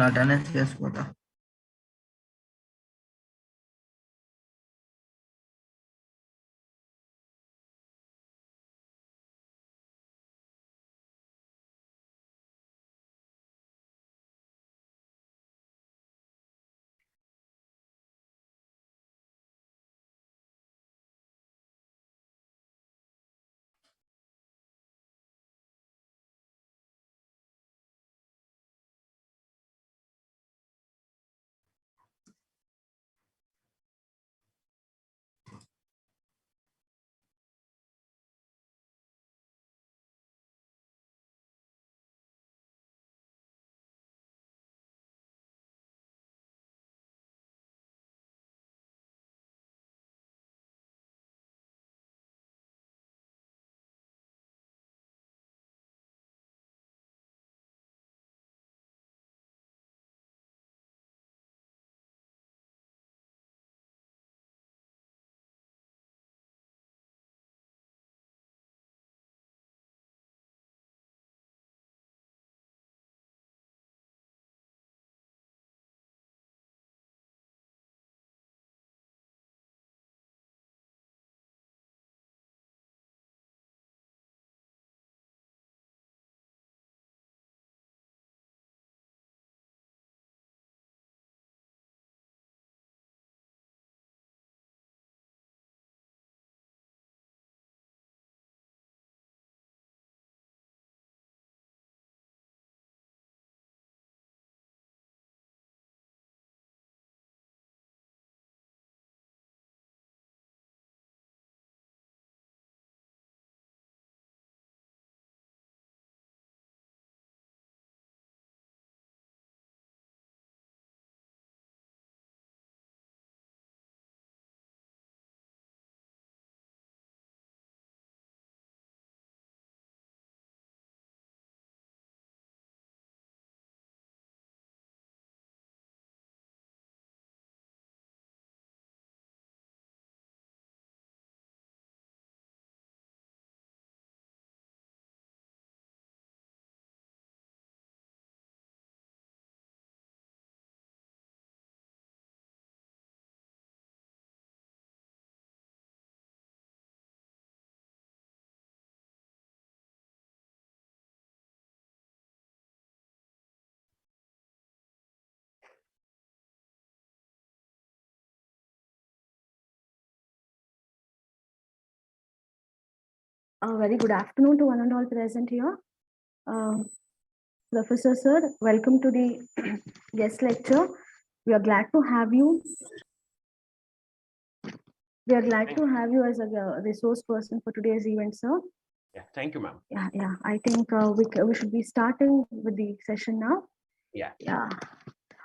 attendance చేసుకోతా. A very good afternoon to one and all present here. Professor Sir, welcome to the guest lecture. We are glad to have you. We are glad to have you as a resource person for today's event, sir. Yeah, thank you, ma'am. Yeah. I think we should be starting with the session now. Yeah.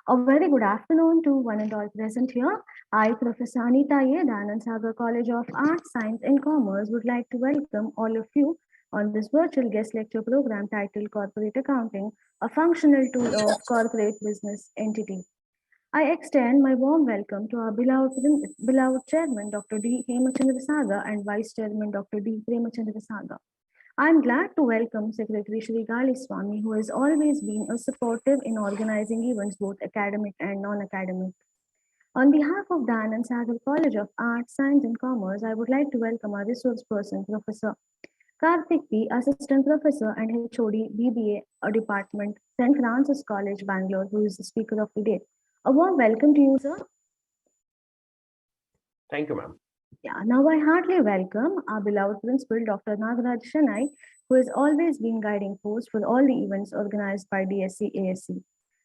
A very good afternoon to one and all present here. I, Professor Anita A, Anand Sagar College of Arts, Science and Commerce, would like to welcome all of you on this virtual guest lecture program titled Corporate Accounting, a functional tool of corporate business entity. I extend my warm welcome to our beloved Chairman, Dr. D. Hemachandra Saga, and Vice Chairman, Dr. D. Premachandra Saga. I'm glad to welcome Secretary Shri Gali Swami, who has always been a supportive in organizing events, both academic and non-academic. On behalf of the Anand Sagar College of Arts, Science and Commerce, I would like to welcome our resource person, Professor Karthik P, Assistant Professor and HoD, BBA, Department, St. Francis College, Bangalore, who is the speaker of the day. A warm welcome to you, sir. Thank you, ma'am. Yeah, now I heartily welcome our beloved principal, Dr. Nagaraj Shanai, who has always been guiding force for all the events organized by DSC ASC.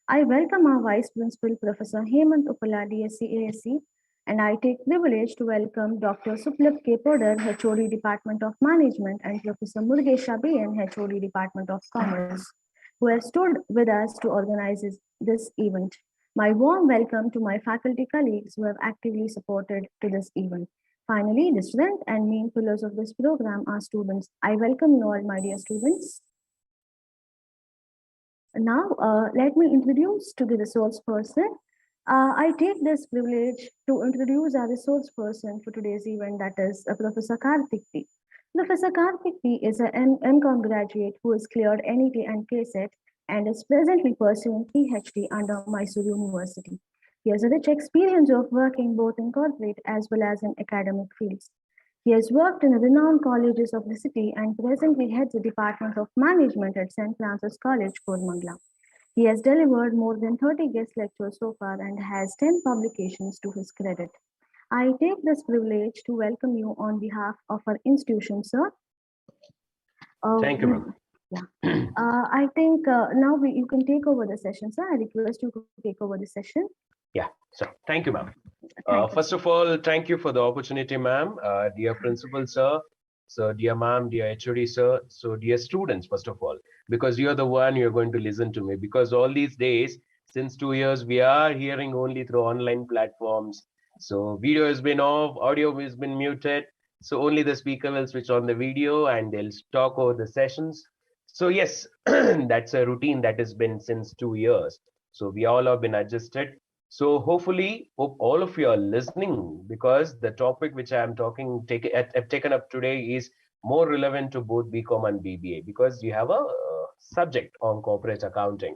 I welcome our vice principal, Professor Hemant Uppala, DSC ASC, and I take privilege to welcome Dr. Suplab K. Podar, HoD Department of Management, and Professor Murugesha BN, HoD Department of Commerce, who have stood with us to organize this event. My warm welcome to my faculty colleagues who have actively supported to this event. Finally, the strength and main pillars of this program are students. I welcome you all, my dear students. Now, let me introduce to the resource person. I take this privilege to introduce our resource person for today's event, that is Professor Karthik P. Professor Karthik P is an MCOM graduate who has cleared NET and KSET and is presently pursuing PhD under Mysore University. He has a rich experience of working both in corporate as well as in academic fields. He has worked in renowned colleges of the city and presently heads the Department of Management at St. Francis College, Koramangala. He has delivered more than 30 guest lectures so far and has 10 publications to his credit. I take this privilege to welcome you on behalf of our institution, sir. Thank you, ma'am. Yeah. I think now you can take over the session, sir. I request you to take over the session. Yeah, so thank you, ma'am. Thank you. First of all, thank you for the opportunity, ma'am. Dear principal, sir. So, dear ma'am, dear HOD, sir. So, dear students, first of all, because you're the one you're going to listen to me. Because all these days, since 2 years, we are hearing only through online platforms. So, video has been off, audio has been muted. So, only the speaker will switch on the video and they'll talk over the sessions. So, yes, that's a routine that has been since 2 years. So, we all have been adjusted. So hopefully, hope all of you are listening because the topic which I am I've taken up today is more relevant to both BCom and BBA because you have a subject on corporate accounting.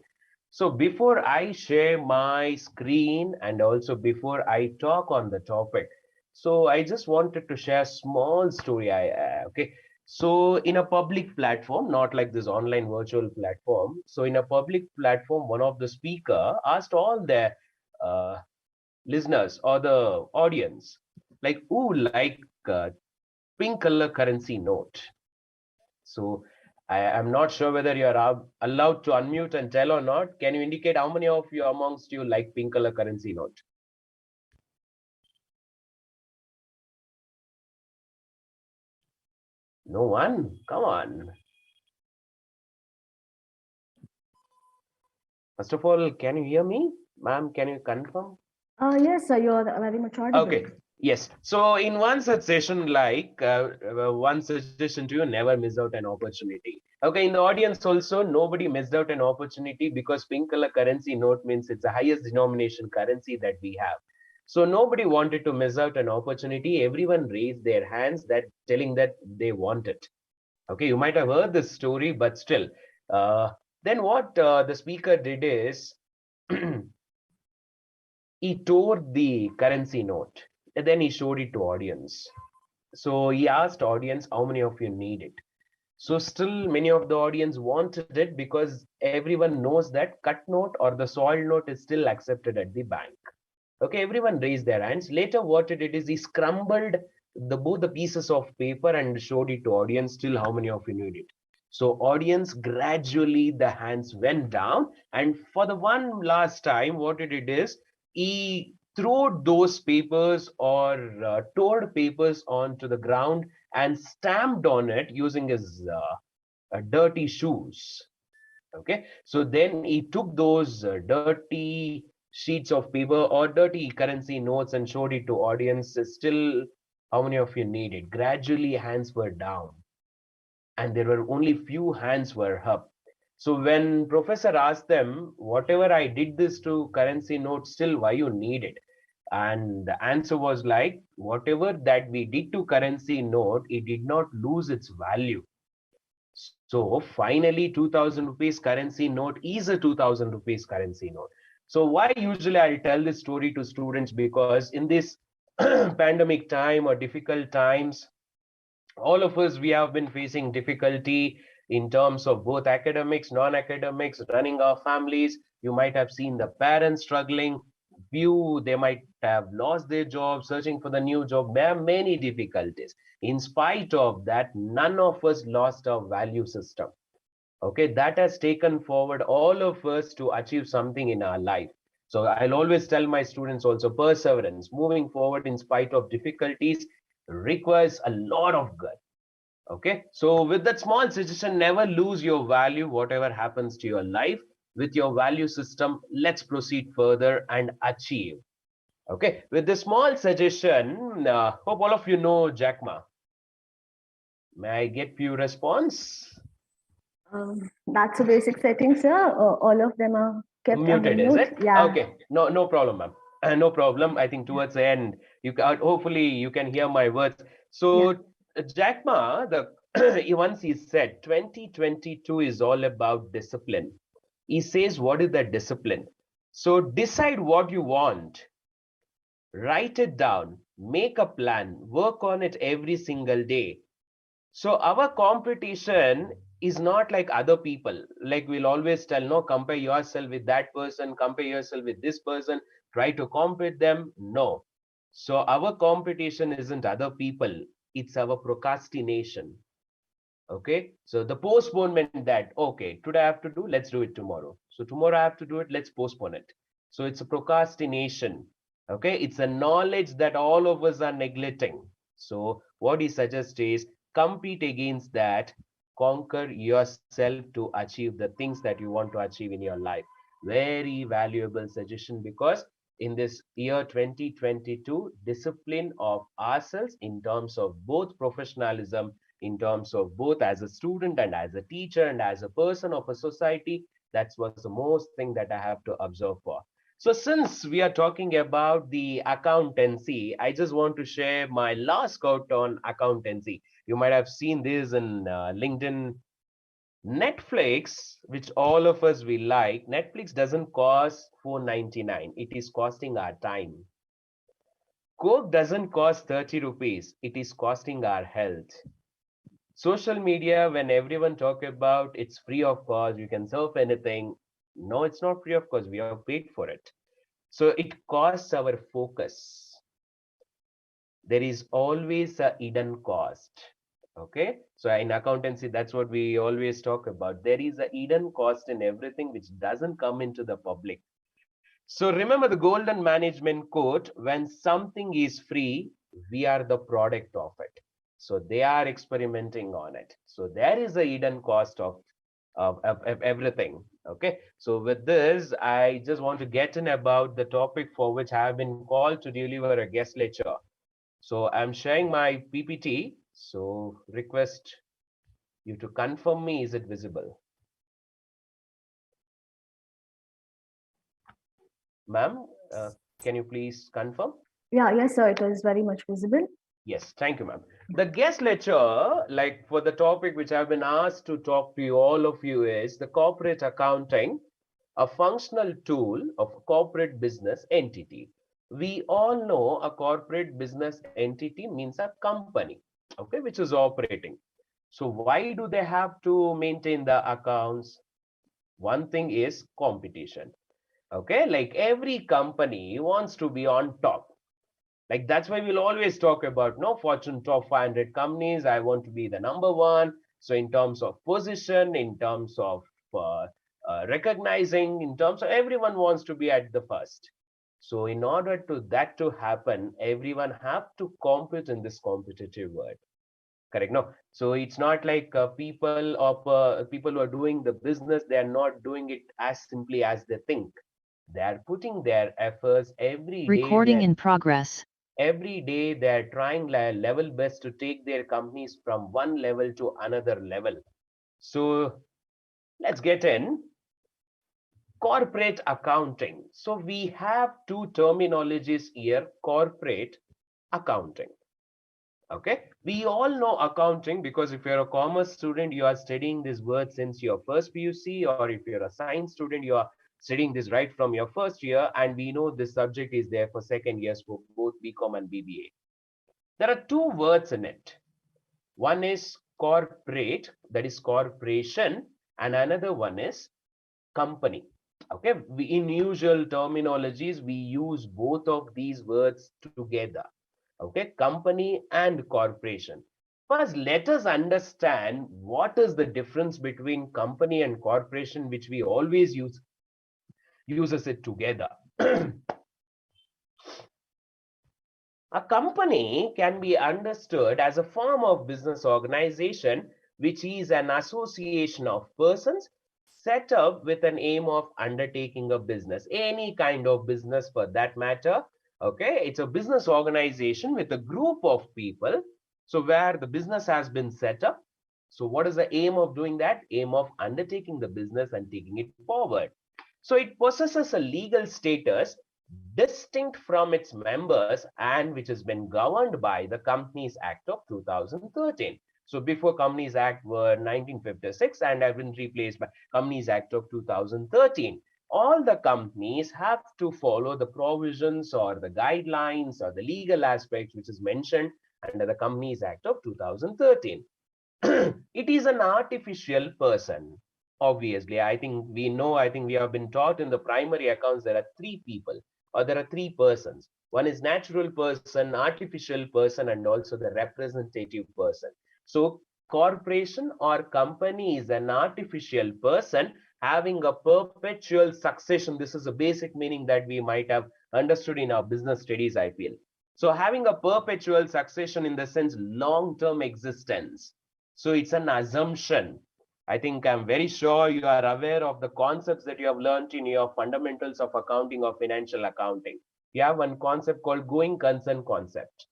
So before I share my screen and also before I talk on the topic, so I just wanted to share a small story. Okay. So in a public platform, not like this online virtual platform. So in a public platform, one of the speaker asked all their uh, listeners or the audience, like who like pink color currency note. So I am not sure whether you are allowed to unmute and tell or not. Can you indicate how many of you amongst you like pink color currency note? No one? Come on. First of all, can you hear me? Ma'am, can you confirm? Yes, sir, you're very much audible. Okay. Yes. So in one such session, like one suggestion to you, never miss out an opportunity. Okay. In the audience also, nobody missed out an opportunity because pink color currency note means it's the highest denomination currency that we have. So nobody wanted to miss out an opportunity. Everyone raised their hands that telling that they want it. Okay. You might have heard this story, but still. Then what the speaker did is he tore the currency note and then he showed it to audience. So he asked audience how many of you need it. So still many of the audience wanted it because everyone knows that cut note or the soil note is still accepted at the bank. Okay, everyone raised their hands. Later what he did is he scrambled both the pieces of paper and showed it to audience. Still how many of you need it. So audience, gradually the hands went down, and for the one last time what he did is he threw those papers or tore papers onto the ground and stamped on it using his dirty shoes. Okay, so then he took those dirty sheets of paper or dirty currency notes and showed it to audience. Still, how many of you need it? Gradually hands were down and there were only few hands were up. So when professor asked them, whatever I did this to currency note, still why you need it? And the answer was like, whatever that we did to currency note, it did not lose its value. So finally, 2000 rupees currency note is a 2000 rupees currency note. So why usually I'll tell this story to students, because in this pandemic time or difficult times, all of us, we have been facing difficulty in terms of both academics, non-academics, running our families. You might have seen the parents struggling. Few, they might have lost their job, searching for the new job. There are many difficulties. In spite of that, none of us lost our value system. Okay, that has taken forward all of us to achieve something in our life. So I'll always tell my students also, perseverance, moving forward in spite of difficulties requires a lot of gut. Okay, so with that small suggestion, never lose your value, whatever happens to your life. with your value system, let's proceed further and achieve. Okay, with this small suggestion, hope all of you know Jack Ma. May I get few response? That's a basic setting, sir. All of them are kept under Muted, is mute. it? Yeah. Okay, no problem, ma'am. No problem. I think towards the end, you can, hopefully you can hear my words. So, Yeah. Jack Ma, once he said 2022 is all about discipline. He says, what is that discipline? So decide what you want, write it down, make a plan, work on it every single day. So our competition is not like other people. Like we'll always tell, no, compare yourself with that person, compare yourself with this person, try to compete them. No. So our competition isn't other people, it's our procrastination. Okay, so the postponement, that okay, today I have to do, let's do it tomorrow. So tomorrow I have to do it, let's postpone it. So it's a procrastination. Okay, it's a knowledge that all of us are neglecting. So what he suggests is compete against that, conquer yourself to achieve the things that you want to achieve in your life. Very valuable suggestion, because in this year 2022, discipline of ourselves in terms of both professionalism, in terms of both as a student and as a teacher and as a person of a society, that was the most thing that I have to observe for. So since we are talking about the accountancy, I just want to share my last quote on accountancy. You might have seen this in LinkedIn. Netflix, which all of us we like, Netflix doesn't cost 4.99. It is costing our time. Coke doesn't cost 30 rupees. It is costing our health. Social media, when everyone talk about it's free of cost, you can surf anything. No, it's not free of cost. We have paid for it. So it costs our focus. There is always a hidden cost. Okay, so in accountancy, that's what we always talk about. There is a hidden cost in everything which doesn't come into the public. So remember the golden management quote: when something is free, we are the product of it. So they are experimenting on it. So there is a hidden cost of everything. Okay, so with this, I just want to get in about the topic for which I have been called to deliver a guest lecture. So I'm sharing my PPT. So request you to confirm me, is it visible? Ma'am, can you please confirm? Yeah, yes, sir. It is very much visible. Yes, thank you, ma'am. The guest lecture, like for the topic which I've been asked to talk to you, all of you, is the corporate accounting, a functional tool of corporate business entity. We all know a corporate business entity means a company, okay, which is operating. So why do they have to maintain the accounts? One thing is competition. Okay, like every company wants to be on top. Like that's why we'll always talk about no Fortune top 500 companies. I want to be the number one. So in terms of position, in terms of recognizing, in terms of everyone wants to be at the first. So in order to that to happen, everyone have to compete in this competitive world. Correct? No. So it's not like people who are doing the business, they are not doing it as simply as they think. They are putting their efforts every day. Recording in progress. Every day they're trying level best to take their companies from one level to another level. So let's get in corporate accounting. So we have two terminologies here: corporate accounting. Okay, we all know accounting because if you're a commerce student, you are studying this word since your first PUC, or if you're a science student, you are studying this right from your first year, and we know this subject is there for second years for both BCom and BBA. There are two words in it. One is corporate, that is corporation, and another one is company. Okay, in usual terminologies, we use both of these words together. Okay, company and corporation. First, let us understand what is the difference between company and corporation, which we always uses it together. A company can be understood as a form of business organization, which is an association of persons set up with an aim of undertaking a business, any kind of business for that matter. Okay, it's a business organization with a group of people. So where the business has been set up. So what is the aim of doing that? Aim of undertaking the business and taking it forward. So it possesses a legal status distinct from its members and which has been governed by the Companies Act of 2013. So before Companies Act were 1956 and have been replaced by Companies Act of 2013. All the companies have to follow the provisions or the guidelines or the legal aspects which is mentioned under the Companies Act of 2013. It is an artificial person. Obviously, I think we have been taught in the primary accounts there are three people or there are three persons. One is natural person, artificial person, and also the representative person. So corporation or company is an artificial person having a perpetual succession. This is a basic meaning that we might have understood in our business studies, I feel. So having a perpetual succession in the sense long-term existence. So it's an assumption. I think I'm very sure you are aware of the concepts that you have learned in your fundamentals of accounting or financial accounting. You have one concept called going concern concept.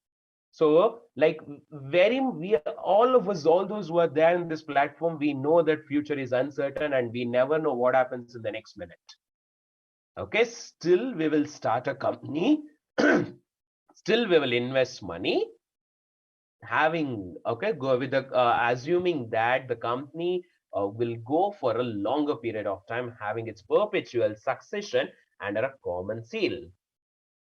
So like we all of us, all those who are there in this platform, we know that future is uncertain and we never know what happens in the next minute. Okay, still we will start a company, still we will invest money, having go with the assuming that the company will go for a longer period of time, having its perpetual succession under a common seal.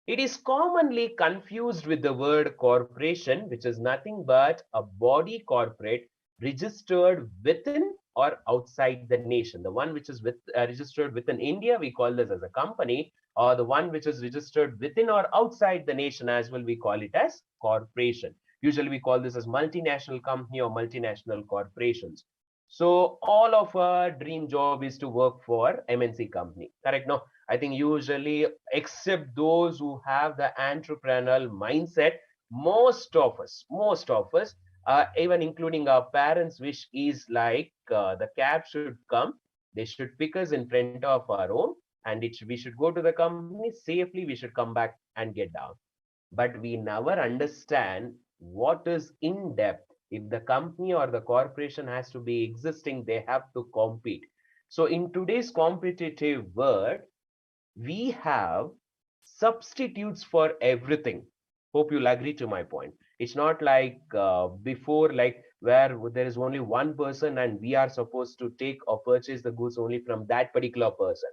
It is commonly confused with the word corporation, which is nothing but a body corporate registered within or outside the nation. The one which is registered within India, we call this as a company, or the one which is registered within or outside the nation as well, we call it as corporation. Usually we call this as multinational company or multinational corporations. So all of our dream job is to work for MNC company, correct? No, I think usually, except those who have the entrepreneurial mindset, most of us, even including our parents' wish is like the cab should come, they should pick us in front of our home, and we should go to the company safely, we should come back and get down. But we never understand what is in depth. If the company or the corporation has to be existing, they have to compete. So in today's competitive world, we have substitutes for everything. Hope you'll agree to my point. It's not like before, like where there is only one person and we are supposed to take or purchase the goods only from that particular person.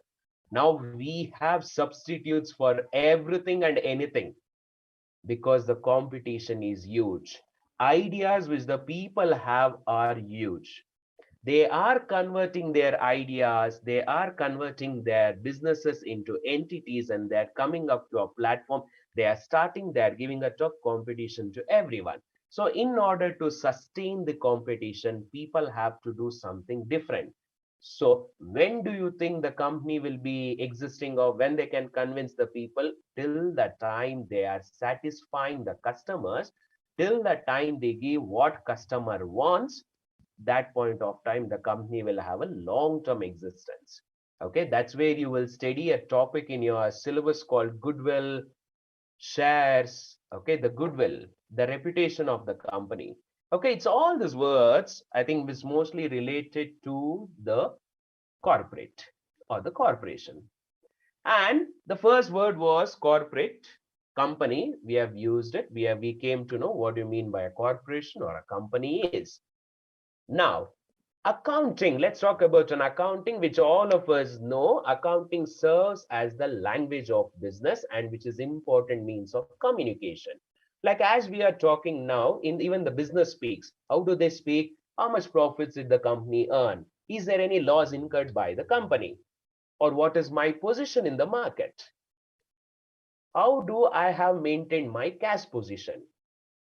Now we have substitutes for everything and anything because the competition is huge. Ideas which the people have are huge. They are converting their ideas, they are converting their businesses into entities, and they're coming up to a platform. They are starting, they're giving a tough competition to everyone. So in order to sustain the competition, people have to do something different. So when do you think the company will be existing, or when they can convince the people? Till the time they are satisfying the customers, till the time they give what customer wants, that point of time the company will have a long-term existence. Okay, that's where you will study a topic in your syllabus called goodwill, shares. Okay, the goodwill, the reputation of the company. Okay, it's all these words, I think is mostly related to the corporate or the corporation. And the first word was corporate, company. We have used it, we came to know what you mean by a corporation or a company is. Now, accounting, let's talk about an accounting, which all of us know. Accounting serves as the language of business and which is important means of communication. Like as we are talking now, in even the business speaks. How do they speak? How much profits did the company earn? Is there any loss incurred by the company? Or what is my position in the market? How do I have maintained my cash position?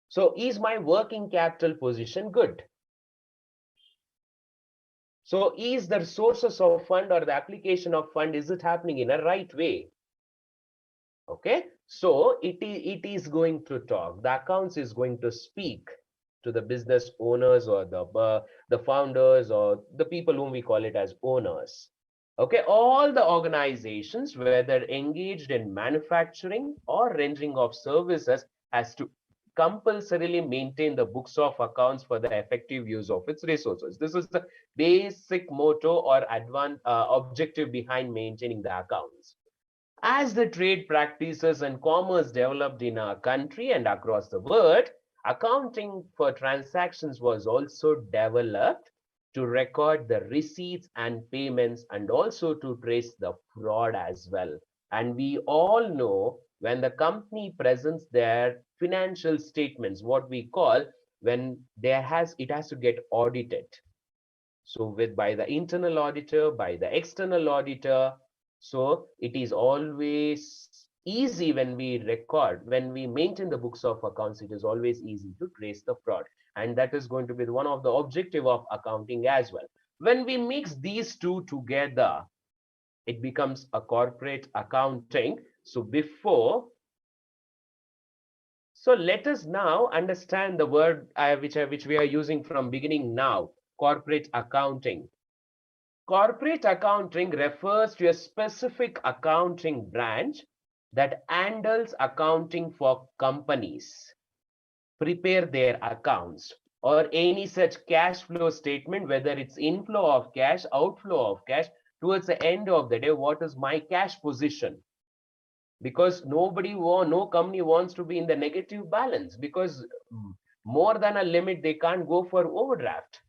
So is my working capital position good? So is the sources of fund or the application of fund, is it happening in a right way? Okay, so it is going to talk. The accounts is going to speak. to the business owners or the founders or the people whom we call it as owners. Okay, all the organizations, whether engaged in manufacturing or rendering of services, has to compulsorily maintain the books of accounts for the effective use of its resources. This is the basic motto or objective behind maintaining the accounts. As the trade practices and commerce developed in our country and across the world, accounting for transactions was also developed to record the receipts and payments and also to trace the fraud as well. And we all know when the company presents their financial statements, what we call when it has to get audited. So by the internal auditor, by the external auditor. So it is always easy when we maintain the books of accounts, it is always easy to trace the fraud. And that is going to be one of the objective of accounting as well. When we mix these two together, it becomes a corporate accounting. So let us now understand the word which we are using from beginning now, corporate accounting. Corporate accounting refers to a specific accounting branch that handles accounting for companies, prepare their accounts, or any such cash flow statement, whether it's inflow of cash, outflow of cash, towards the end of the day, what is my cash position? Because no company wants to be in the negative balance, because more than a limit, they can't go for overdraft.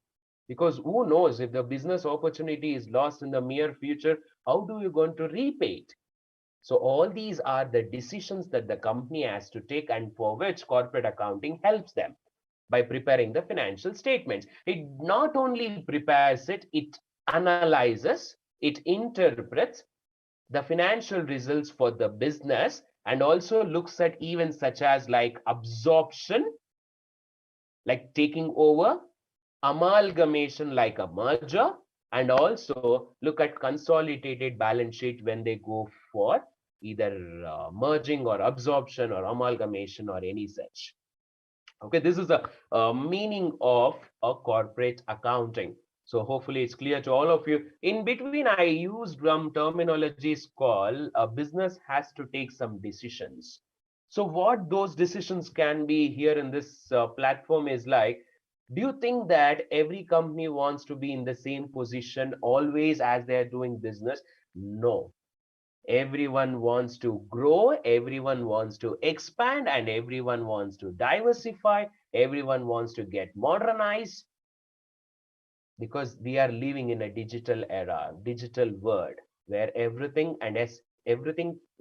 Because who knows, if the business opportunity is lost in the near future, how do you going to repay it? So all these are the decisions that the company has to take, and for which corporate accounting helps them by preparing the financial statements. It not only prepares it, it analyzes, it interprets the financial results for the business, and also looks at events such as like absorption, like taking over, amalgamation like a merger, and also look at consolidated balance sheet when they go for either merging or absorption or amalgamation or any such. Okay, this is a meaning of a corporate accounting. So hopefully it's clear to all of you. In between, I used some terminologies called a business has to take some decisions. So what those decisions can be here in this platform is like, do you think that every company wants to be in the same position always as they're doing business? No. Everyone wants to grow, everyone wants to expand, and everyone wants to diversify, everyone wants to get modernized, because we are living in a digital era, digital world, where everything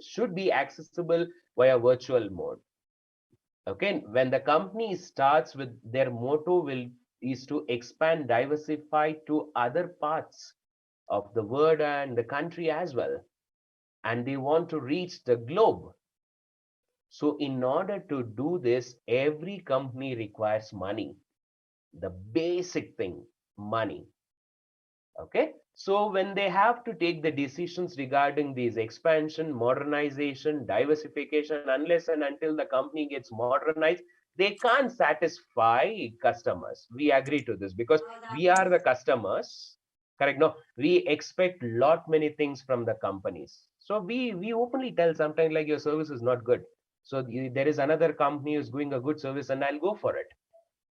should be accessible via virtual mode. Okay, when the company starts with their motto is to expand, diversify to other parts of the world and the country as well, and they want to reach the globe. So in order to do this, every company requires money, the basic thing, money. Okay, so when they have to take the decisions regarding these expansion, modernization, diversification, unless and until the company gets modernized, they can't satisfy customers. We agree to this because we are the customers. Correct? No, we expect lot many things from the companies. So we openly tell sometimes like your service is not good. So there is another company who's doing a good service and I'll go for it.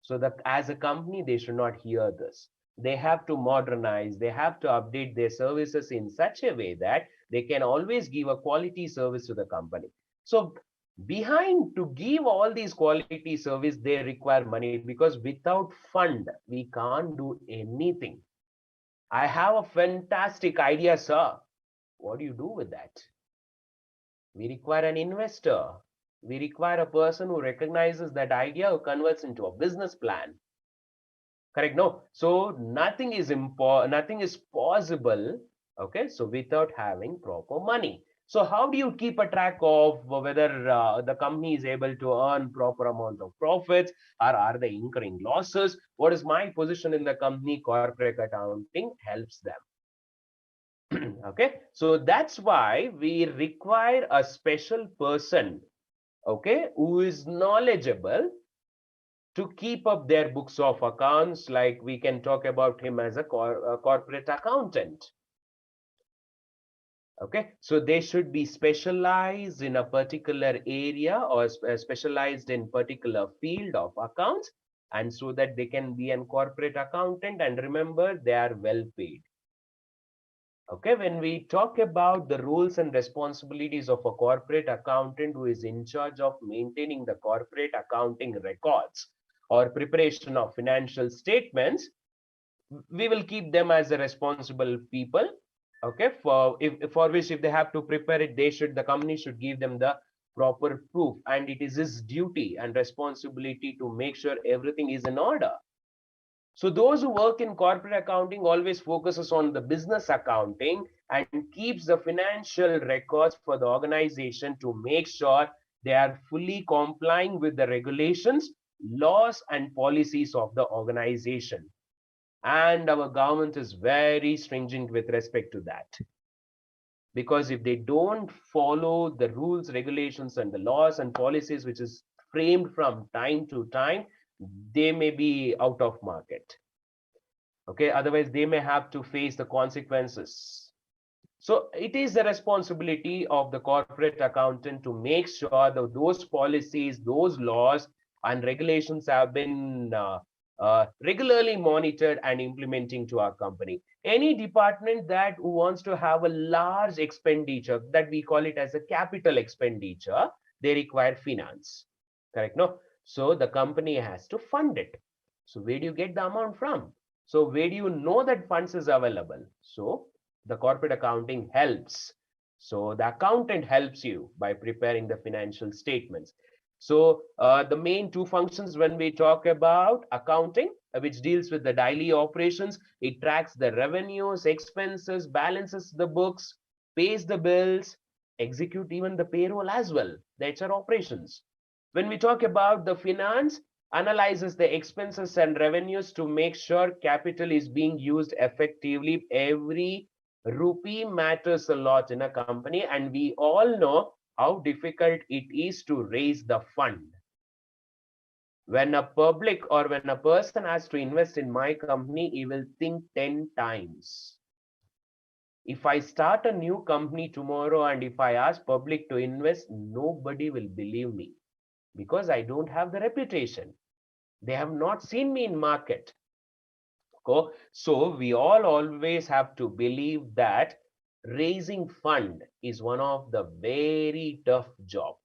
So that as a company, they should not hear this. They have to modernize, they have to update their services in such a way that they can always give a quality service to the company. So behind to give all these quality service, they require money, because without fund, we can't do anything. I have a fantastic idea, sir. What do you do with that? We require an investor. We require a person who recognizes that idea, who converts into a business plan. Correct? No. So nothing is possible. Okay. So without having proper money. So how do you keep a track of whether the company is able to earn proper amount of profits, or are they incurring losses? What is my position in the company? Corporate accounting helps them. Okay. So that's why we require a special person, okay, who is knowledgeable to keep up their books of accounts. Like we can talk about him as a corporate accountant. Okay, so they should be specialized in a particular area or specialized in particular field of accounts, and so that they can be an corporate accountant. And remember, they are well paid. Okay, when we talk about the roles and responsibilities of a corporate accountant who is in charge of maintaining the corporate accounting records or preparation of financial statements, we will keep them as a responsible people. Okay, for which if they have to prepare it, the company should give them the proper proof, and it is his duty and responsibility to make sure everything is in order. So those who work in corporate accounting always focuses on the business accounting and keeps the financial records for the organization to make sure they are fully complying with the regulations, laws, and policies of the organization. And our government is very stringent with respect to that. Because if they don't follow the rules, regulations, and the laws and policies which is framed from time to time, they may be out of market. Okay, otherwise they may have to face the consequences. So it is the responsibility of the corporate accountant to make sure that those policies, those laws and regulations have been regularly monitored and implementing to our company. Any department that wants to have a large expenditure, that we call it as a capital expenditure, they require finance. Correct? No? So the company has to fund it. So where do you get the amount from? So where do you know that funds is available? So the corporate accounting helps. So the accountant helps you by preparing the financial statements. So the main two functions when we talk about accounting, which deals with the daily operations, it tracks the revenues, expenses, balances the books, pays the bills, execute even the payroll as well, the HR operations. When we talk about the finance, analyzes the expenses and revenues to make sure capital is being used effectively. Every rupee matters a lot in a company, and we all know how difficult it is to raise the fund. When a public or when a person has to invest in my company, he will think 10 times. If I start a new company tomorrow and if I ask public to invest, nobody will believe me because I don't have the reputation. They have not seen me in market. So we all always have to believe that raising fund is one of the very tough job.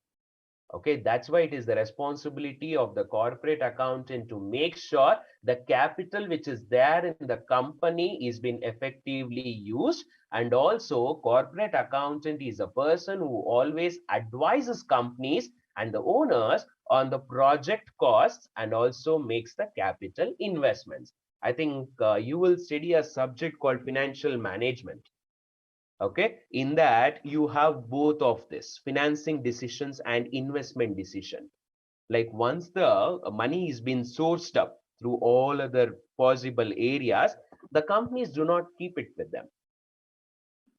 Okay, that's why it is the responsibility of the corporate accountant to make sure the capital which is there in the company is being effectively used. And also corporate accountant is a person who always advises companies and the owners on the project costs and also makes the capital investments. I think you will study a subject called financial management. Okay, in that you have both of this financing decisions and investment decision. Like once the money is being sourced up through all other possible areas, the companies do not keep it with them,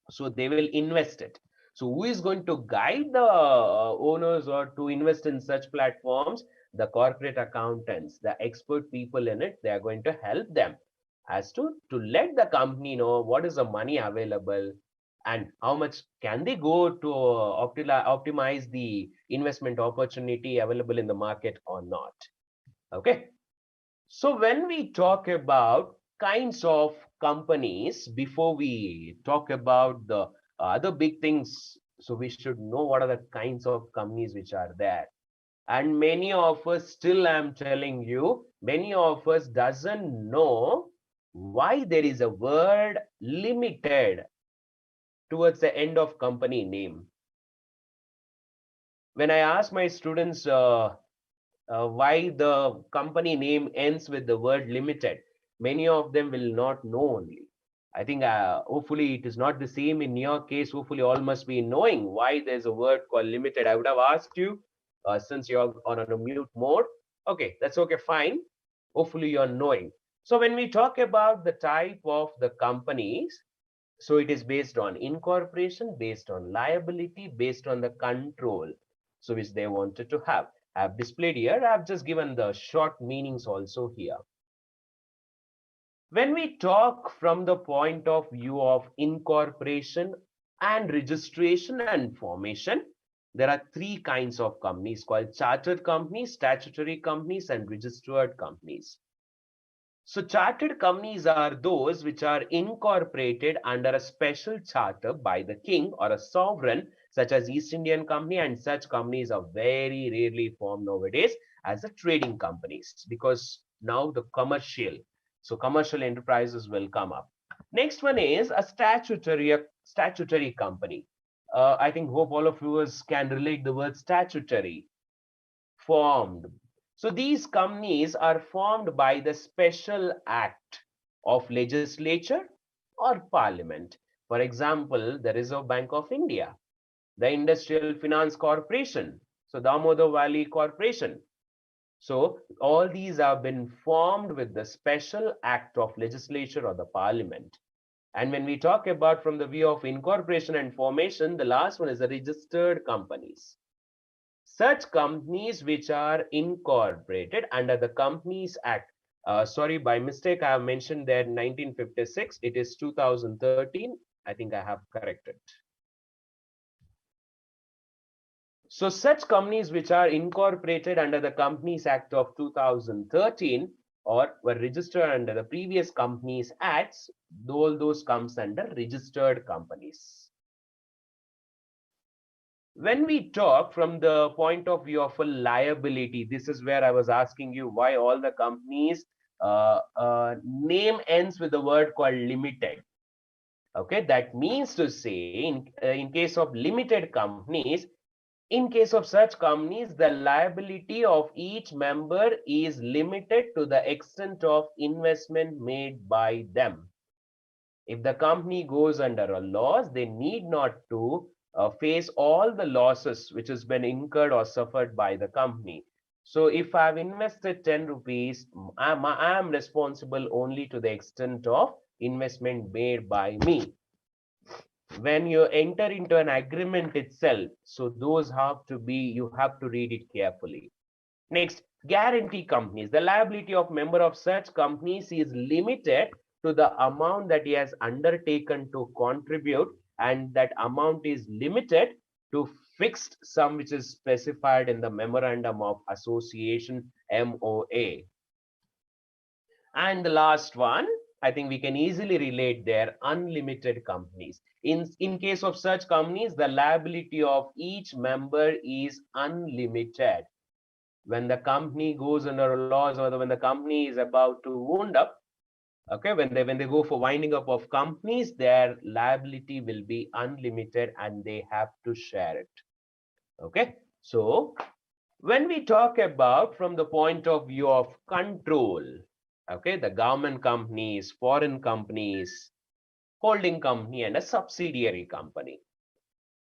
so they will invest it. So who is going to guide the owners or to invest in such platforms? The corporate accountants, the expert people in it, they are going to help them as to let the company know what is the money available and how much can they go to optimize the investment opportunity available in the market or not. Okay, so when we talk about kinds of companies, before we talk about the other big things, so we should know what are the kinds of companies which are there. And many of us, still I'm telling you, many of us doesn't know why there is a word limited towards the end of company name. When I ask my students why the company name ends with the word limited, many of them will not know only. I think hopefully it is not the same in your case. Hopefully all must be knowing why there's a word called limited. I would have asked you since you're on a mute mode. Okay, that's okay, fine. Hopefully you're knowing. So when we talk about the type of the companies, so it is based on incorporation, based on liability, based on the control, so which they wanted to have. I have displayed here. I have just given the short meanings also here. When we talk from the point of view of incorporation and registration and formation, there are three kinds of companies called chartered companies, statutory companies, and registered companies. So chartered companies are those which are incorporated under a special charter by the king or a sovereign, such as East Indian Company, and such companies are very rarely formed nowadays as the trading companies, because now the commercial enterprises will come up. Next one is a statutory company. I think hope all of you can relate the word statutory. Formed. So these companies are formed by the special act of legislature or parliament. For example, the Reserve Bank of India, the Industrial Finance Corporation, so Damodar Valley Corporation. So all these have been formed with the special act of legislature or the parliament. And when we talk about from the view of incorporation and formation, the last one is the registered companies. Such companies which are incorporated under the Companies Act. Sorry, by mistake, I have mentioned there 1956. It is 2013. I think I have corrected. So such companies which are incorporated under the Companies Act of 2013 or were registered under the previous Companies Acts, all those comes under registered companies. When we talk from the point of view of a liability, this is where I was asking you why all the companies name ends with the word called limited. Okay, that means to say in case of limited companies, in case of such companies, the liability of each member is limited to the extent of investment made by them. If the company goes under a loss, they need not to face all the losses which has been incurred or suffered by the company. So if I've invested 10 rupees, I am responsible only to the extent of investment made by me. When you enter into an agreement itself, so those have to be, you have to read it carefully. Next, guarantee companies. The liability of member of such companies is limited to the amount that he has undertaken to contribute, and that amount is limited to fixed sum which is specified in the Memorandum of Association, MOA. And the last one, I think we can easily relate there, unlimited companies. In case of such companies, the liability of each member is unlimited. When the company goes under a loss, or when the company is about to wound up, okay, when they go for winding up of companies, their liability will be unlimited and they have to share it. Okay, so when we talk about from the point of view of control, okay, the government companies, foreign companies, holding company, and a subsidiary company.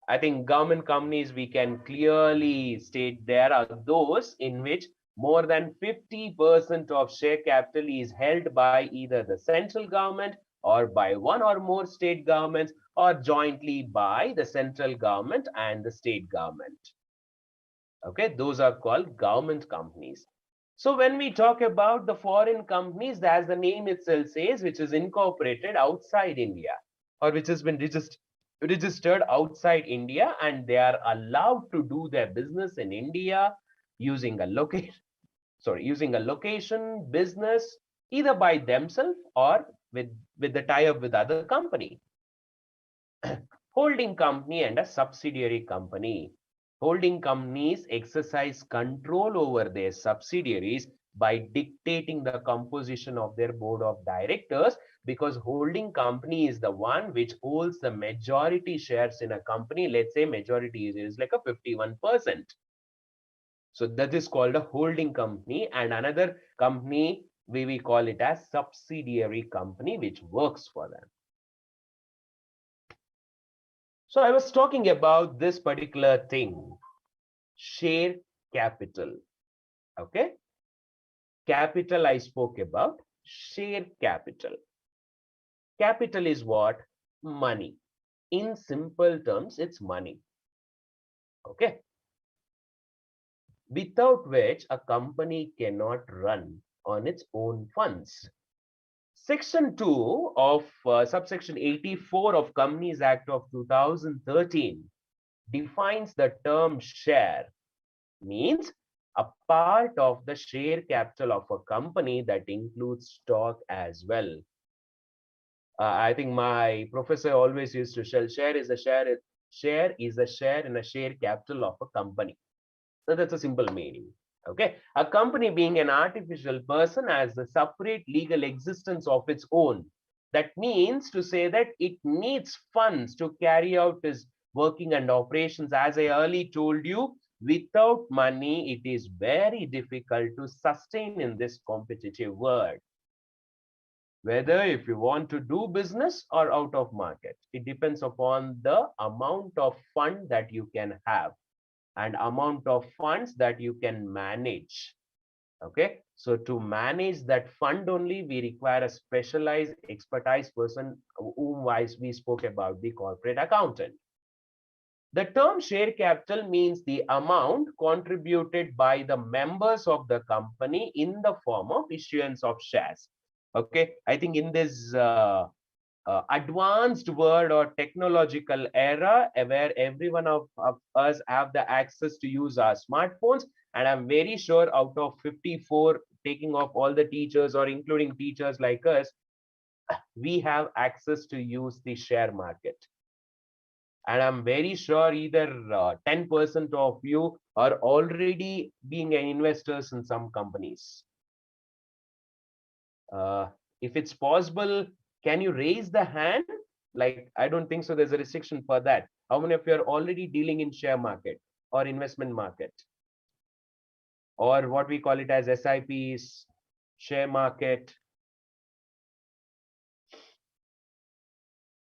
I think government companies, we can clearly state there are those in which more than 50% of share capital is held by either the central government or by one or more state governments, or jointly by the central government and the state government. Okay, those are called government companies. So when we talk about the foreign companies, as the name itself says, which is incorporated outside India, or which has been registered outside India, and they are allowed to do their business in India using a location business, either by themselves or with the tie-up with other company. Holding company and a subsidiary company. Holding companies exercise control over their subsidiaries by dictating the composition of their board of directors, because holding company is the one which holds the majority shares in a company. Let's say majority is like a 51%. So that is called a holding company, and another company we call it as subsidiary company, which works for them. So I was talking about this particular thing, share capital. Okay. Capital I spoke about, share capital. Capital is what? Money. In simple terms, it's money. Okay. without which a company cannot run on its own funds. Section 2 of subsection 84 of Companies Act of 2013 defines the term share, means a part of the share capital of a company that includes stock as well. I think my professor always used to say share is a share in a share capital of a company. So that's a simple meaning. Okay. A company being an artificial person has a separate legal existence of its own. That means to say that it needs funds to carry out its working and operations. As I earlier told you, without money, it is very difficult to sustain in this competitive world. Whether if you want to do business or out of market, it depends upon the amount of fund that you can have and amount of funds that you can manage. Okay, so to manage that fund only, we require a specialized expertise person whom we spoke about, the corporate accountant. The term share capital means the amount contributed by the members of the company in the form of issuance of shares. Okay, I think in this advanced world or technological era where every one of us have the access to use our smartphones, and I'm very sure out of 54, taking off all the teachers or including teachers like us, we have access to use the share market. And I'm very sure either 10% of you are already being investors in some companies. If it's possible, can you raise the hand? Like, I don't think so. There's a restriction for that. How many of you are already dealing in share market or investment market? Or what we call it as SIPs, share market?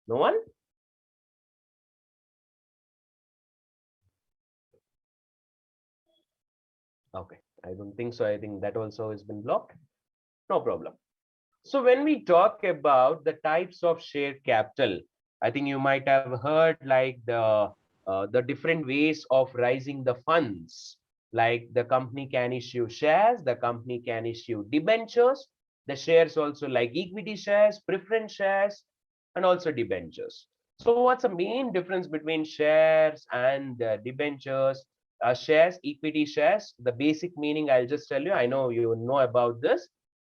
No one? Okay, I don't think so. I think that also has been blocked. No problem. So when we talk about the types of share capital, I think you might have heard like the different ways of raising the funds. Like the company can issue shares, the company can issue debentures, the shares also like equity shares, preference shares, and also debentures. So what's the main difference between shares and debentures? Shares, equity shares, the basic meaning I'll just tell you. I know you know about this.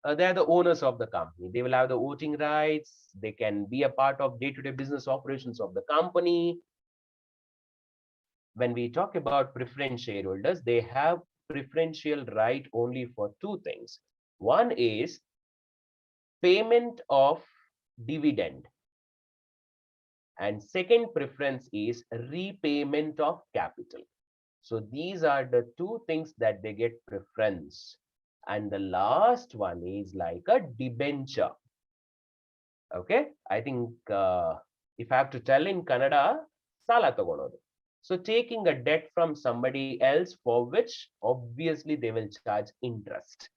They are the owners of the company. They will have the voting rights. They can be a part of day-to-day business operations of the company. When we talk about preference shareholders, they have preferential right only for two things. One is payment of dividend. And second preference is repayment of capital. So these are the two things that they get preference. And the last one is like a debenture. Okay, I think if I have to tell in Kannada, sala tagonodu. So taking a debt from somebody else for which obviously they will charge interest.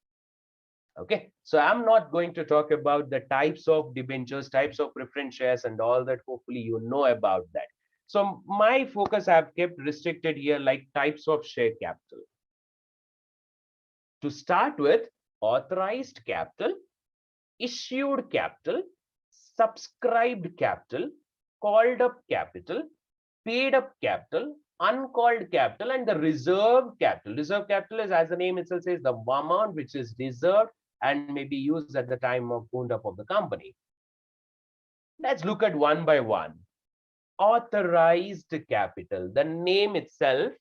Okay, so I'm not going to talk about the types of debentures, types of preference shares and all that. Hopefully you know about that. So my focus I've kept restricted here like types of share capital. To start with, authorized capital, issued capital, subscribed capital, called up capital, paid up capital, uncalled capital, and the reserved capital. Reserved capital is, as the name itself says, the amount which is reserved and may be used at the time of wound up of the company. Let's look at one by one. Authorized capital. The name itself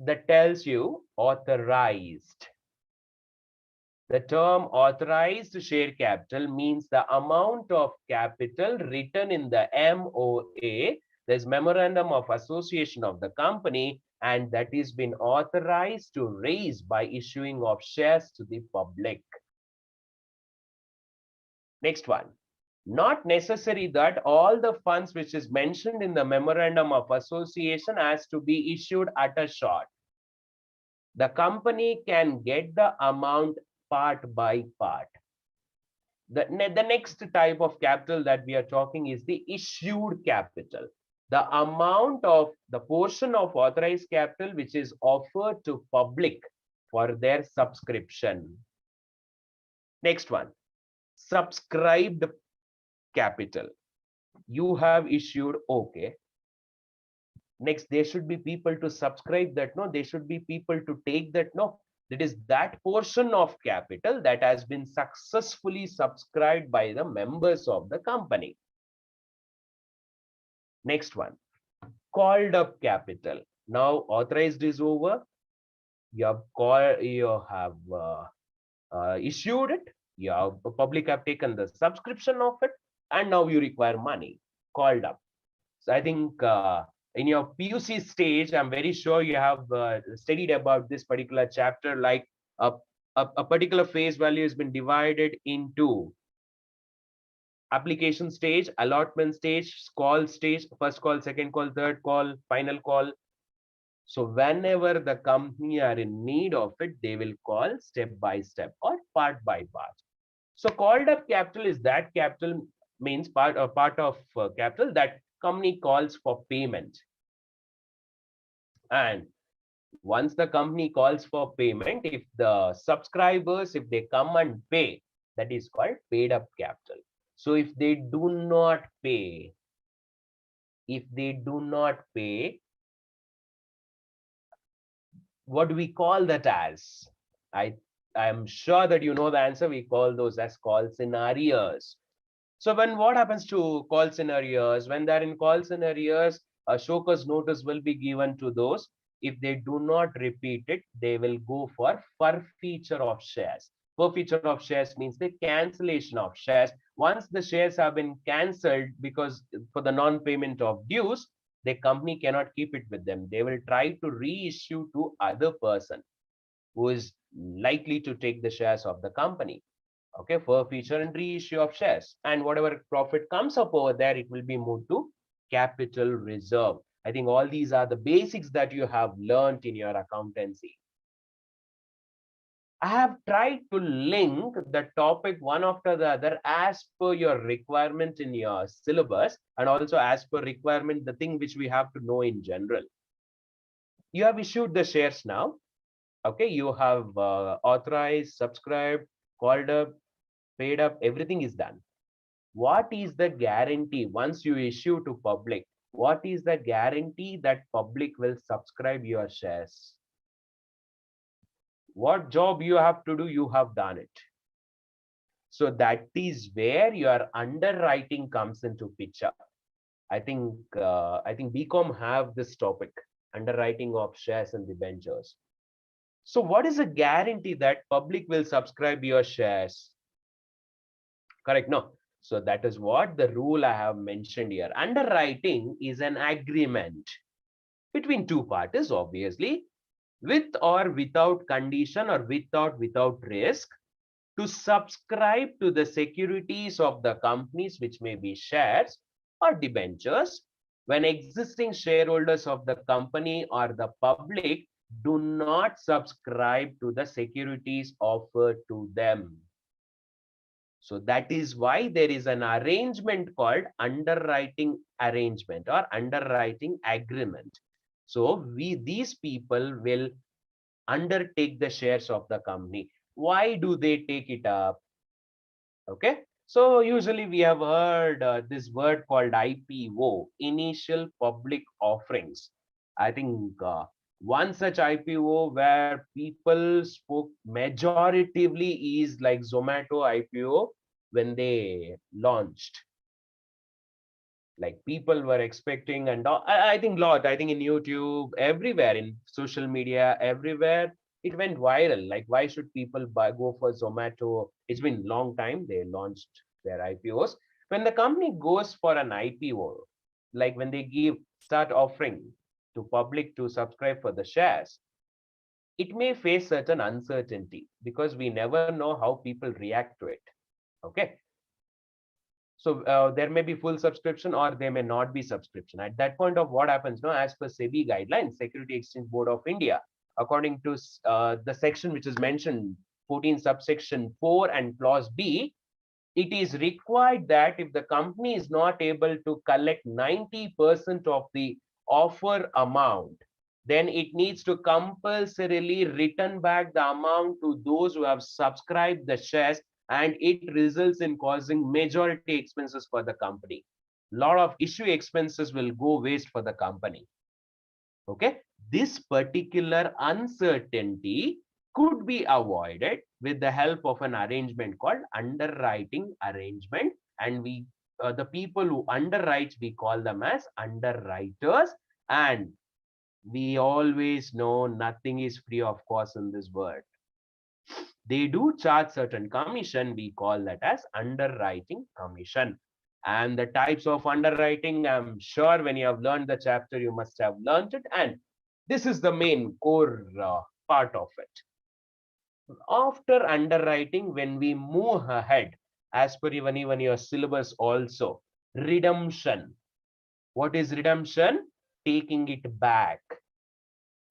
that tells you authorized. The term authorized share capital means the amount of capital written in the MOA, there's Memorandum of Association of the company, and that is been authorized to raise by issuing of shares to the public. Next one. Not necessary that all the funds which is mentioned in the Memorandum of Association has to be issued at a shot. The company can get the amount part by part. The next type of capital that we are talking is the issued capital. the amount of the portion of authorized capital which is offered to public for their subscription. Next one, subscribed capital. You have issued, okay. Next, there should be people to subscribe that, no, there should be people to take that, no. That is that portion of capital that has been successfully subscribed by the members of the company. Next one, called up capital. Now authorized is over. You have issued it. The public have taken the subscription of it, and now you require money. Called up. So I think in your PUC stage, I'm very sure you have studied about this particular chapter. Like a particular face value has been divided into application stage, allotment stage, call stage, first call, second call, third call, final call. So whenever the company are in need of it, they will call step by step or part by part. So called up capital is that capital, means part of capital that company calls for payment. And once the company calls for payment, if the subscribers, if they come and pay, that is called paid up capital. So if they do not pay, what do we call that as? I'm sure that you know the answer. We call those as call scenarios. So what happens to call scenarios? When they're in call scenarios, a show cause notice will be given to those. If they do not repeat it, they will go for forfeiture of shares. Forfeiture of shares means the cancellation of shares. Once the shares have been cancelled because for the non-payment of dues, the company cannot keep it with them. They will try to reissue to other person who is likely to take the shares of the company. Okay, forfeiture and reissue of shares. And whatever profit comes up over there, it will be moved to capital reserve. I think all these are the basics that you have learned in your accountancy. I have tried to link the topic one after the other as per your requirement in your syllabus, and also as per requirement, the thing which we have to know in general. You have issued the shares now. Okay, you have authorized, subscribed, called up, paid up, everything is done. What is the guarantee once you issue to public? What is the guarantee that public will subscribe your shares? What job you have to do, you have done it. So that is where your underwriting comes into picture. I think BCom have this topic, underwriting of shares and debentures. So what is a guarantee that public will subscribe your shares? Correct? No. So that is what the rule I have mentioned here. Underwriting is an agreement between two parties, obviously, with or without condition or without risk, to subscribe to the securities of the companies, which may be shares or debentures, when existing shareholders of the company or the public do not subscribe to the securities offered to them. So that is why there is an arrangement called underwriting arrangement or underwriting agreement. So these people will undertake the shares of the company. Why do they take it up? Okay. So usually we have heard this word called IPO, initial public offerings. I think one such IPO where people spoke majoritively is like Zomato IPO when they launched. Like people were expecting, and I think in YouTube, everywhere, in social media, everywhere, it went viral. Like, why should people go for Zomato? It's been a long time they launched their IPOs. When the company goes for an IPO, like when they start offering to public to subscribe for the shares, it may face certain uncertainty because we never know how people react to it. Okay. So there may be full subscription or there may not be subscription. At that point of what happens now, as per SEBI guidelines, Security Exchange Board of India, according to the section which is mentioned, 14 subsection 4 and clause B, it is required that if the company is not able to collect 90% of the offer amount, then it needs to compulsorily return back the amount to those who have subscribed the shares, and it results in causing majority expenses for the company. Lot of issue expenses will go waste for the company. Okay, this particular uncertainty could be avoided with the help of an arrangement called underwriting arrangement, and we the people who underwrite, we call them as underwriters. And we always know nothing is free of cost in this world. They do charge certain commission, we call that as underwriting commission. And the types of underwriting, I'm sure when you have learned the chapter, you must have learned it. And this is the main core part of it. After underwriting, when we move ahead, as per even your syllabus also, redemption. What is redemption? Taking it back.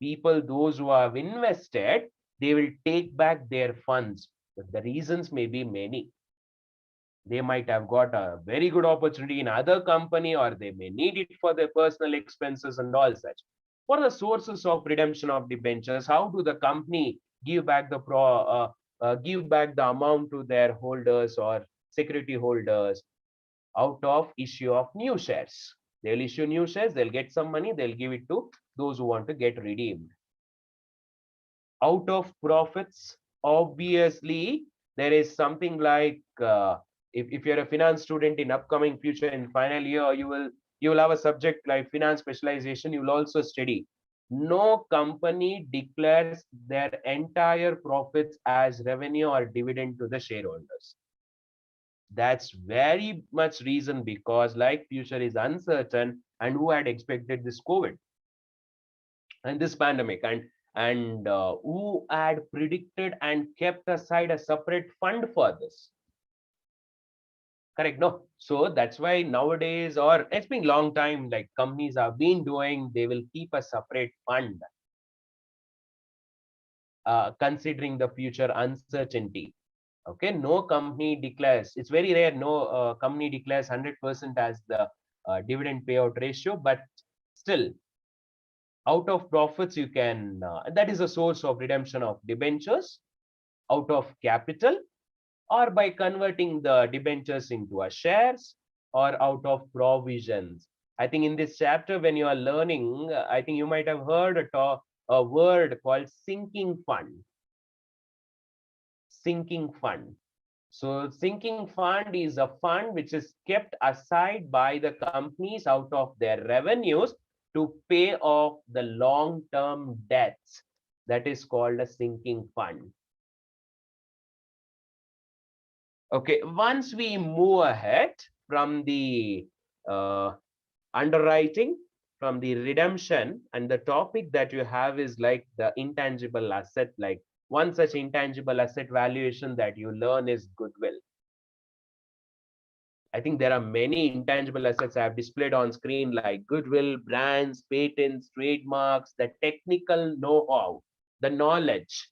People, those who have invested, they will take back their funds. But the reasons may be many. They might have got a very good opportunity in other company, or they may need it for their personal expenses and all such. What are the sources of redemption of debentures? How do the company give back the amount to their holders or security holders? Out of issue of new shares. They'll issue new shares, they'll get some money, they'll give it to those who want to get redeemed. Out of profits, obviously, there is something like if you're a finance student in upcoming future in final year, you will have a subject like finance specialization. You will also study. No company declares their entire profits as revenue or dividend to the shareholders. That's very much reason, because like future is uncertain, and who had expected this COVID and this pandemic, and who had predicted and kept aside a separate fund for this? Correct, no? So that's why nowadays, or it's been long time, like companies have been doing, they will keep a separate fund considering the future uncertainty. Okay, no company declares, it's very rare, no company declares 100% as the dividend payout ratio, but still, out of profits, you can, that is a source of redemption of debentures, out of capital, or by converting the debentures into a shares, or out of provisions. I think in this chapter, when you are learning, I think you might have heard a word called sinking fund. Sinking fund. So sinking fund is a fund which is kept aside by the companies out of their revenues to pay off the long-term debts. That is called a sinking fund. Okay, once we move ahead from the underwriting, from the redemption, and the topic that you have is like the intangible asset. Like one such intangible asset valuation that you learn is goodwill. I think there are many intangible assets I have displayed on screen, like goodwill, brands, patents, trademarks, the technical know-how, the knowledge.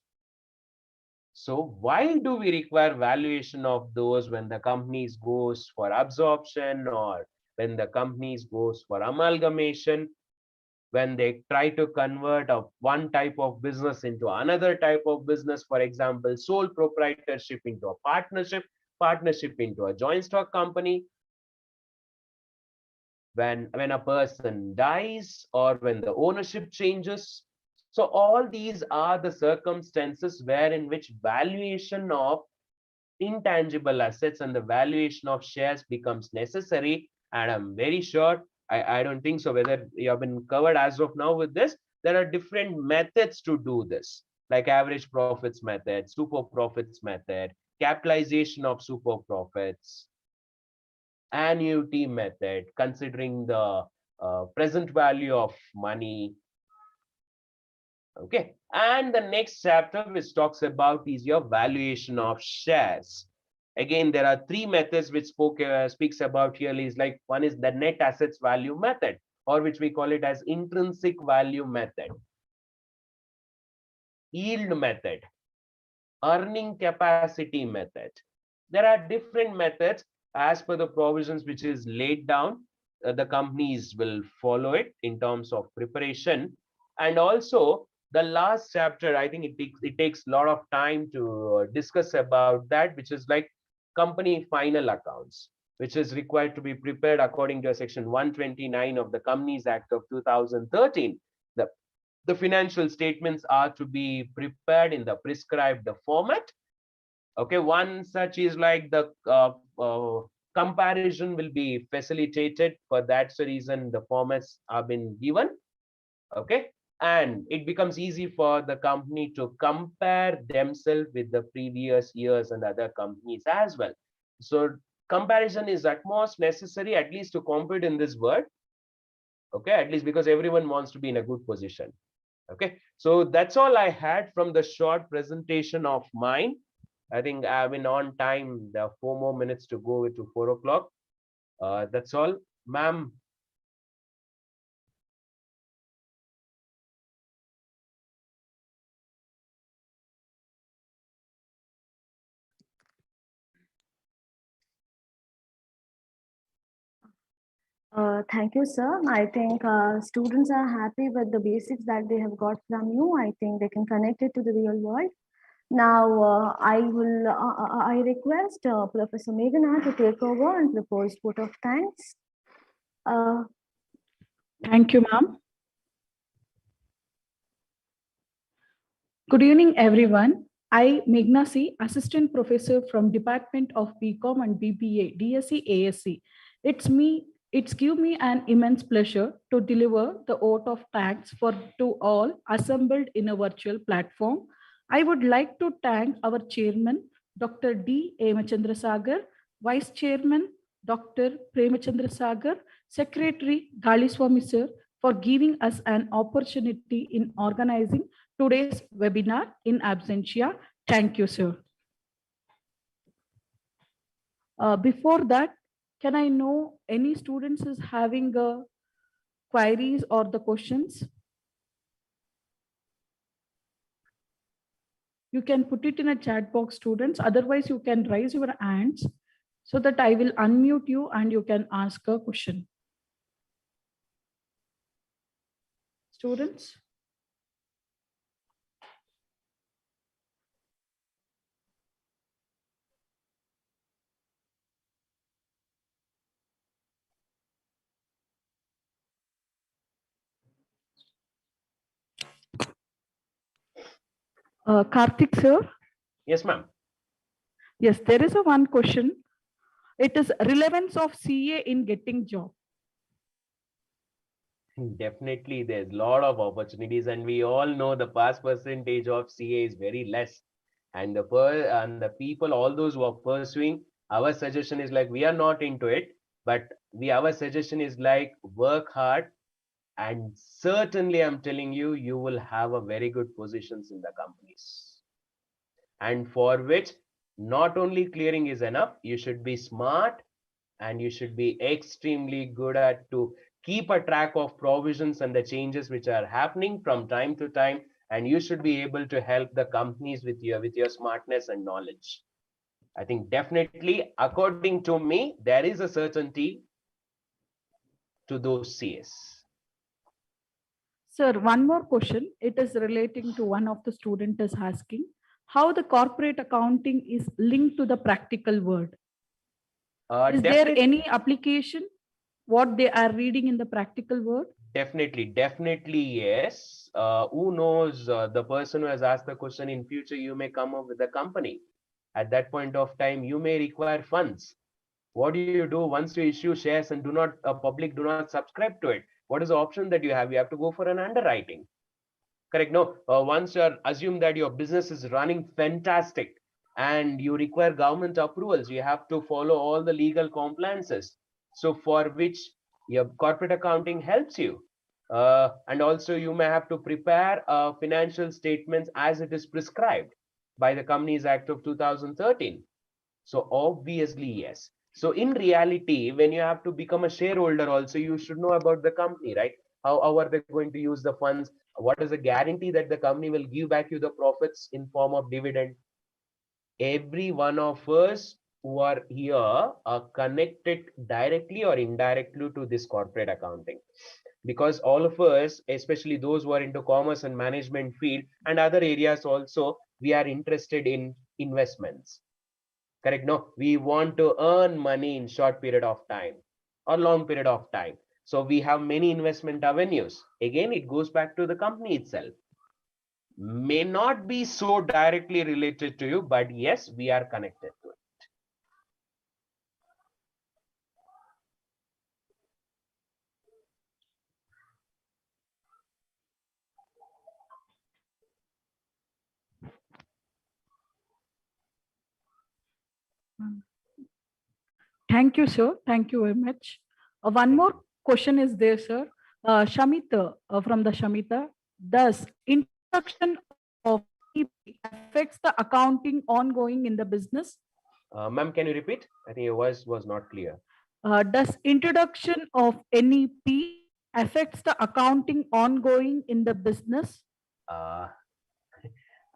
So why do we require valuation of those when the companies goes for absorption, or when the companies goes for amalgamation, when they try to convert one type of business into another type of business, for example, sole proprietorship into a partnership, partnership into a joint stock company, when a person dies, or when the ownership changes. So all these are the circumstances wherein which valuation of intangible assets and the valuation of shares becomes necessary. And I'm very sure, I don't think so whether you have been covered as of now with this. There are different methods to do this, like average profits method, super profits method, capitalization of super profits, annuity method, considering the present value of money. Okay, and the next chapter which talks about is your valuation of shares. Again, there are three methods which speaks about here. Is like, one is the net assets value method, or which we call it as intrinsic value method, yield method, earning capacity method, There are different methods as per the provisions which is laid down. The companies will follow it in terms of preparation. And also the last chapter, I think it takes a lot of time to discuss about that, which is like company final accounts, which is required to be prepared according to section 129 of the Companies Act of 2013. The financial statements are to be prepared in the prescribed format. Okay, one such is like the comparison will be facilitated. For that's the reason the formats have been given. Okay, and it becomes easy for the company to compare themselves with the previous years and other companies as well. So comparison is at most necessary, at least to compete in this world. Okay, at least because everyone wants to be in a good position. Okay, so that's all I had from the short presentation of mine. I think I've been on time. There are 4 more minutes to go to 4 o'clock. That's all, ma'am. Thank you, sir. I think students are happy with the basics that they have got from you. I think they can connect it to the real world. Now, I request Professor Meghana to take over and propose vote of thanks. Thank you, ma'am. Good evening, everyone. I, Meghna C, Assistant Professor from Department of BCom and BBA, DSC, ASC. It's give me an immense pleasure to deliver the vote of thanks to all assembled in a virtual platform. I would like to thank our Chairman, Dr. D. Hemachandra Sagar, Vice Chairman, Dr. Premachandra Sagar, Secretary Galiswamy Sir, for giving us an opportunity in organizing today's webinar in absentia. Thank you, sir. Before that, can I know any students is having queries or the questions? You can put it in a chat box, students. Otherwise, you can raise your hands so that I will unmute you and you can ask a question. Students? Karthik sir? Yes, ma'am. Yes, there is a one question. It is relevance of CA in getting job. Definitely, there's a lot of opportunities, and we all know the pass percentage of CA is very less. And the people, all those who are pursuing, our suggestion is like we are not into it, but our suggestion is like work hard, and certainly I'm telling you, you will have a very good positions in the companies. And for which not only clearing is enough, you should be smart and you should be extremely good at to keep a track of provisions and the changes which are happening from time to time, and you should be able to help the companies with your smartness and knowledge. I think definitely, according to me, there is a certainty to those CS. Sir, one more question. It is relating to one of the student is asking how the corporate accounting is linked to the practical world. Is there any application what they are reading in the practical world? Definitely yes. Who knows, the person who has asked the question, in future you may come up with a company. At that point of time, you may require funds. What do you do once you issue shares and public do not subscribe to it? What is the option that you have? You have to go for an underwriting. Correct? No, once you assume that your business is running fantastic and you require government approvals, you have to follow all the legal compliances. So for which your corporate accounting helps you. And also you may have to prepare financial statements as it is prescribed by the Companies Act of 2013. So obviously, yes. So in reality, when you have to become a shareholder also, you should know about the company, right? How are they going to use the funds? What is the guarantee that the company will give back you the profits in form of dividend? Every one of us who are here are connected directly or indirectly to this corporate accounting, because all of us, especially those who are into commerce and management field and other areas also, we are interested in investments. Correct? No, we want to earn money in short period of time or long period of time. So we have many investment avenues. Again, it goes back to the company itself. May not be so directly related to you, but yes, we are connected to it. Thank you, sir. Thank you very much. One more question is there, sir. Shamita, from the Shamita, does introduction of NEP affects the accounting ongoing in the business? Ma'am, can you repeat? I think your voice was not clear. Does introduction of NEP affects the accounting ongoing in the business? Uh,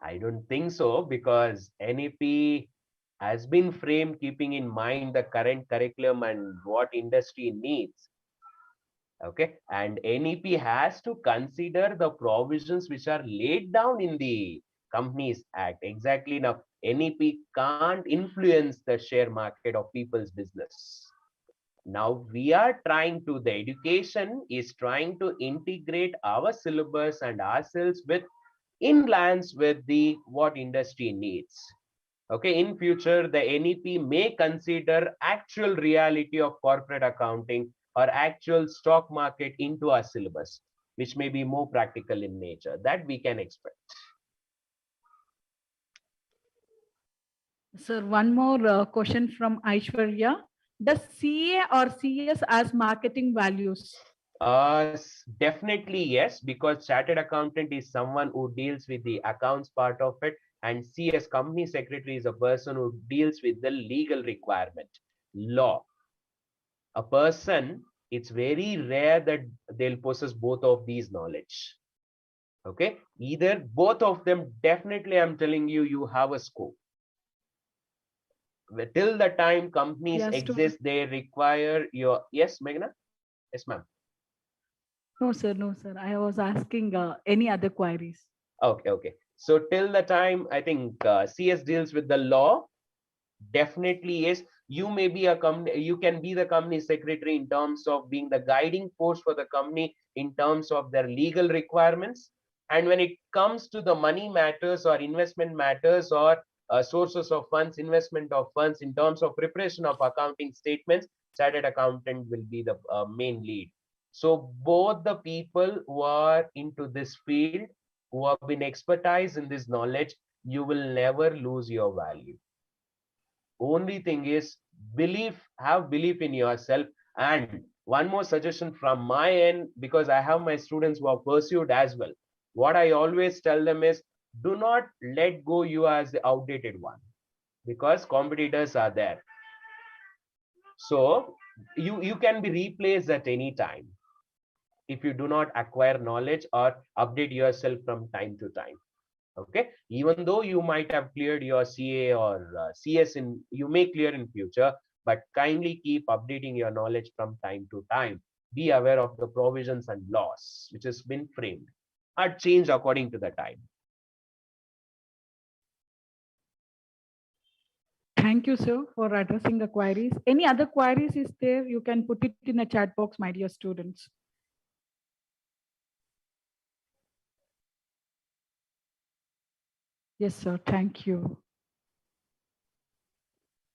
I don't think so, because NEP has been framed keeping in mind the current curriculum and what industry needs. Okay, and NEP has to consider the provisions which are laid down in the Companies Act. Exactly. Now, NEP can't influence the share market of people's business. Now we are trying to, the education is trying to integrate our syllabus and ourselves with inlands with the what industry needs. Okay, in future, the NEP may consider actual reality of corporate accounting or actual stock market into our syllabus, which may be more practical in nature. That we can expect. Sir, one more question from Aishwarya. Does CA or CS as marketing values? Definitely yes, because chartered accountant is someone who deals with the accounts part of it, and CS company secretary is a person who deals with the legal requirement, law. A person, it's very rare that they'll possess both of these knowledge. Okay, either both of them, definitely I'm telling you, you have a scope. Till the time companies exist, they require your, yes, Meghna? Yes, ma'am. No, sir. No, sir. I was asking any other queries. Okay. So till the time, I think CS deals with the law, definitely is. You may be a company, you can be the company secretary in terms of being the guiding force for the company in terms of their legal requirements. And when it comes to the money matters or investment matters or sources of funds, investment of funds in terms of preparation of accounting statements, chartered accountant will be the main lead. So both the people who are into this field, who have been expertise in this knowledge, you will never lose your value. Only thing is, have belief in yourself. And one more suggestion from my end, because I have my students who are pursued as well. What I always tell them is, do not let go you as the outdated one, because competitors are there. So you can be replaced at any time if you do not acquire knowledge or update yourself from time to time. Okay, even though you might have cleared your CA or CS in, you may clear in future, but kindly keep updating your knowledge from time to time. Be aware of the provisions and laws which has been framed or changed according to the time. Thank you, sir, for addressing the queries. Any other queries is there? You can put it in the chat box, my dear students. Yes, sir. Thank you.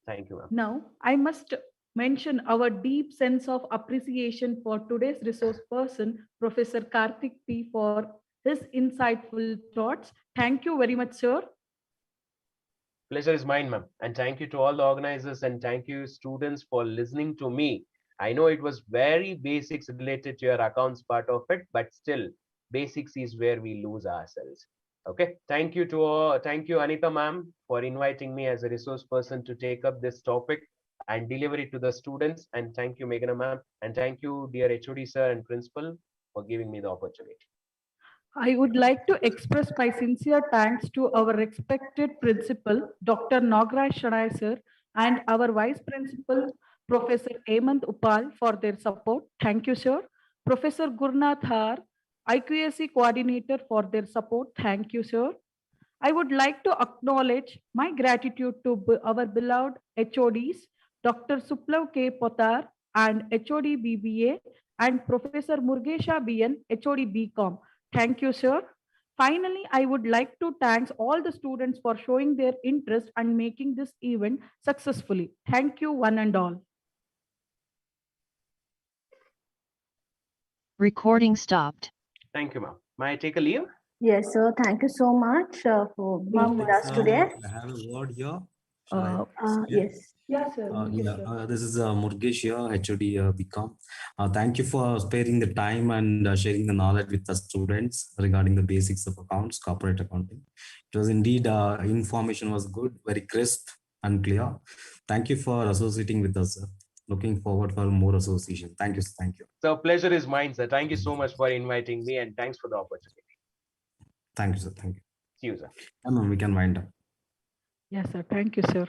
Thank you, ma'am. Now, I must mention our deep sense of appreciation for today's resource person, Professor Karthik P, for his insightful thoughts. Thank you very much, sir. Pleasure is mine, ma'am. And thank you to all the organizers, and thank you students for listening to me. I know it was very basics related to your accounts part of it, but still basics is where we lose ourselves. Okay. Thank you to all. Thank you, Anita ma'am, for inviting me as a resource person to take up this topic and deliver it to the students. And thank you, Meghna ma'am. And thank you, dear HOD sir and principal, for giving me the opportunity. I would like to express my sincere thanks to our respected principal, Dr. Nagraj Shanai sir, and our Vice Principal, Professor Hemant Upal, for their support. Thank you, sir. Professor Gurnath Har, IQAC Coordinator, for their support. Thank you, sir. I would like to acknowledge my gratitude to our beloved HODs, Dr. Suplav K. Potar and HOD BBA, and Professor Murgesha BN, HOD BCom. Thank you, sir. Finally, I would like to thank all the students for showing their interest and making this event successfully. Thank you, one and all. Recording stopped. Thank you, ma'am. May I take a leave? Yes, sir. Thank you so much for being with us today. I have a word here. Shall I speak? Yes. Yes, sir. This is Murgesh here, HOD BCom. Thank you for sparing the time and sharing the knowledge with the students regarding the basics of accounts, corporate accounting. It was indeed, information was good, very crisp and clear. Thank you for associating with us. Looking forward for more association. Thank you. Thank you. So pleasure is mine, sir. Thank you so much for inviting me and thanks for the opportunity. Thank you, sir. Thank you. See you, sir. We can wind up. Yes, sir. Thank you, sir.